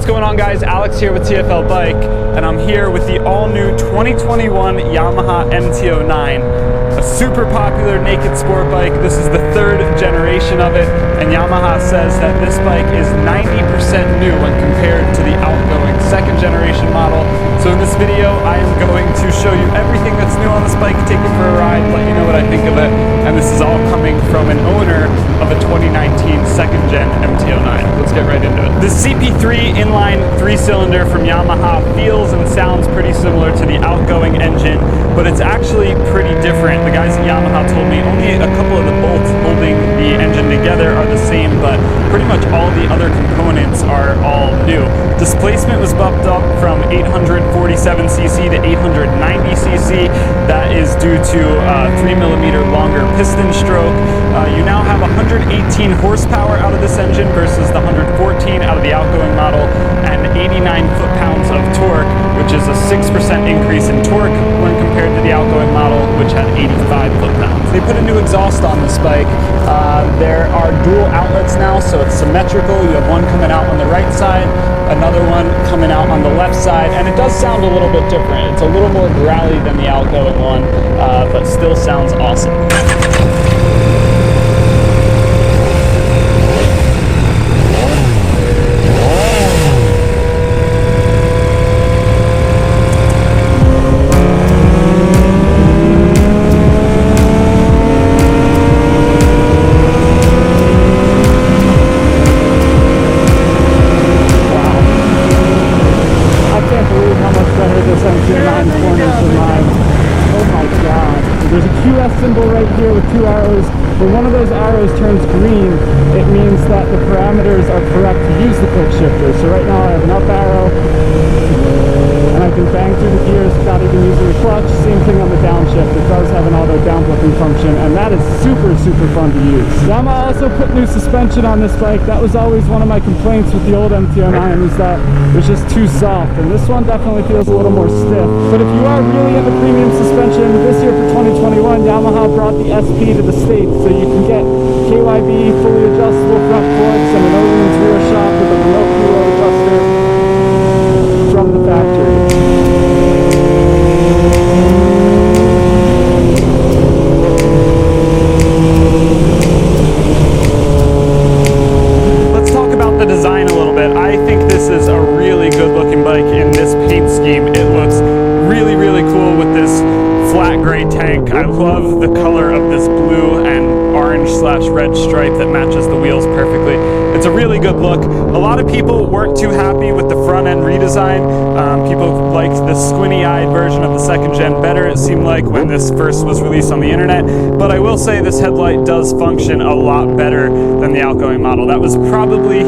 What's going on, guys? Alex here with TFL Bike, and I'm here with the all-new 2021 Yamaha MT-09, a super popular naked sport bike. This is the third generation of it, and Yamaha says that this bike is 90% new when compared to the outgoing second generation model. So in this video, I am going to show you everything that's new on this bike, take it for a ride, let you know what I think of it, and this is all coming from an owner of a 2019 second gen MT-09. Let's get right into it. The CP3 inline 3-cylinder from Yamaha feels and sounds pretty similar to the outgoing engine, but it's actually pretty different. The guys at Yamaha told me only a couple of the bolts holding the engine together are the same, but pretty much all the other components are all new. Displacement was bumped up from 847cc to 890cc. That is due to 3mm longer piston stroke. You now have 118 horsepower out of this engine versus the 114 out of the outgoing model, and 89 foot-pounds of torque, which is a 6% increase in torque when compared to the outgoing model, which had 85 foot-pounds. They put a new exhaust on this bike. There are dual outlets now, so it's symmetrical. You have one coming out on the right side, another one coming out on the left side, and it does sound a little bit different. It's a little more growly than the outgoing one, but still sounds awesome. Symbol right here with two arrows. When one of those arrows turns green, it means that the parameters are correct to use the quick shifter. So right now I have an up arrow, and I can bang through the gears without even using the clutch. Same thing on the downshift. It does have an auto down flipping function, and that is super fun to use. Yamaha also put new suspension on this bike. That was always one of my complaints with the old MT-09, is that it was just too soft, and this one definitely feels a little more stiff. But if you are really into premium suspension, this year for 2021, Yamaha brought the SP to the States, so you can get KYB fully adjustable front forks and an Owen's rear shock with a remote preload adjuster from the factory. Let's talk about the design a little bit. I think this is a really good looking bike in this paint scheme. It looks really cool with this flat gray tank. I love the color of this blue and orange/red stripe that matches the wheels perfectly. It's a really good look. A lot of people weren't too happy with the front end redesign. People liked the squinty-eyed version of the second gen better, it seemed like, when this first was released on the internet. But I will say this headlight does function a lot better than the outgoing model. That was probably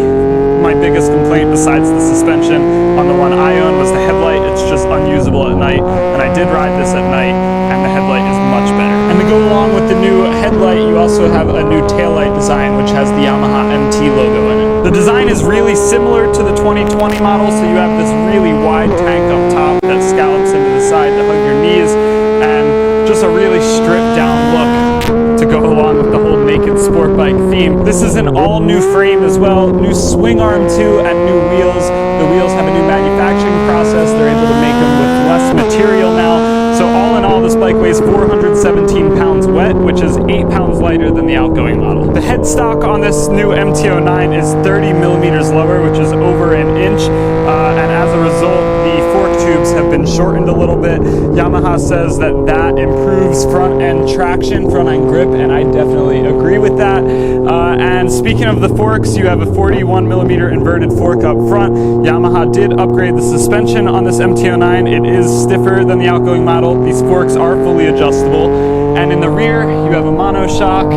my biggest complaint, besides the suspension on the one I own, was the headlight. It's just unusable at night, and I did ride this at night, and the headlight is much better. And to go along with the new headlight, you also have a new taillight design, which has the Yamaha MT logo in it. The design is really similar to the 2020 model, so you have this really wide tank up top that scallops into the side to hug your knees, and just a really stripped down look to go along with the whole naked sport bike theme. This is an all new frame as well, new swing arm too, and new wheels. The wheels have a new manufacturing process. They're able to make them with less material now. So all in all, this bike weighs 417 pounds wet, which is 8 pounds lighter than the outgoing model. The headstock on this new MT-09 is 30mm lower, which is over an inch, and as a result, the fork tubes have been shortened a little bit. Yamaha says that improves front end traction, front end grip, and I definitely agree with that. And speaking of the forks, you have a 41mm inverted fork up front. Yamaha did upgrade the suspension on this MT-09. It is stiffer than the outgoing model. These forks are fully adjustable. And in the rear, you have a monoshock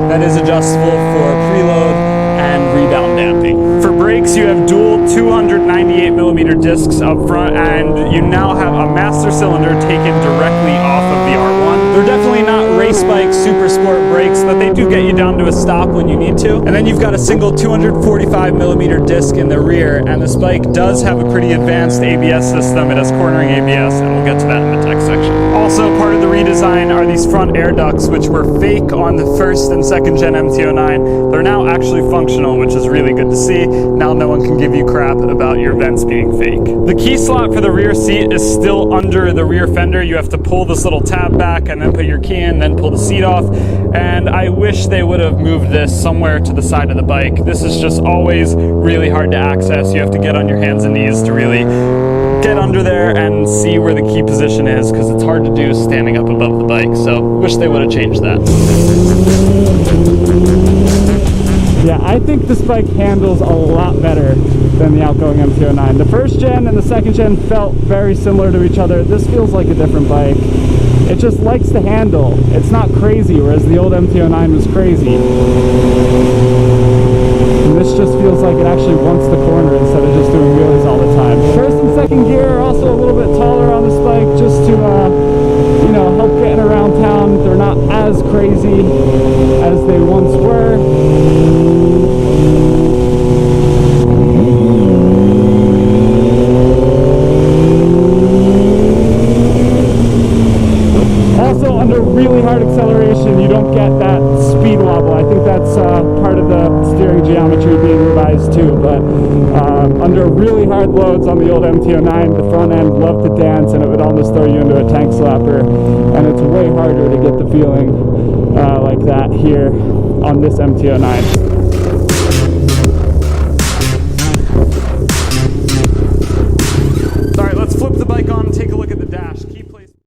that is adjustable for preload and rebound damping. For brakes, you have dual 298mm discs up front, and you now have a master cylinder taken directly off of the R1. They're definitely not race bike super sport brakes, but they do get you down to a stop when you need to. And then you've got a single 245mm disc in the rear, and this bike does have a pretty advanced ABS system. It has cornering ABS, and we'll get to that in the tech section. Also, part of the redesign are these front air ducts, which were fake on the first and second gen MT-09. They're now actually functional, which is really good to see. Now no one can give you crap about your vents being fake. The key slot for the rear seat is still under the rear fender. You have to pull this little tab back and then put your key in, then pull the seat off. And I wish they would have moved this somewhere to the side of the bike. This is just always really hard to access. You have to get on your hands and knees to really get under there and see where the key position is, because it's hard to do standing up above the bike. So wish they would have changed that. Yeah, I think this bike handles a lot better than the outgoing MT-09. The first gen and the second gen felt very similar to each other. This feels like a different bike. It just likes to handle. It's not crazy, whereas the old MT-09 was crazy. And this just feels like it actually wants the corner instead of just doing wheelies all the time. First and second gear are also a little bit taller on this bike, just to you know, help getting around town. They're not as crazy as they once were. Also, under really hard acceleration, you don't get that speed wobble. I think that's part of the steering geometry being revised too, but under really hard loads on the old MT-09, the front end loved to dance and it would almost throw you into a tank slapper, and it's way harder to get the feeling like that here on this MT-09.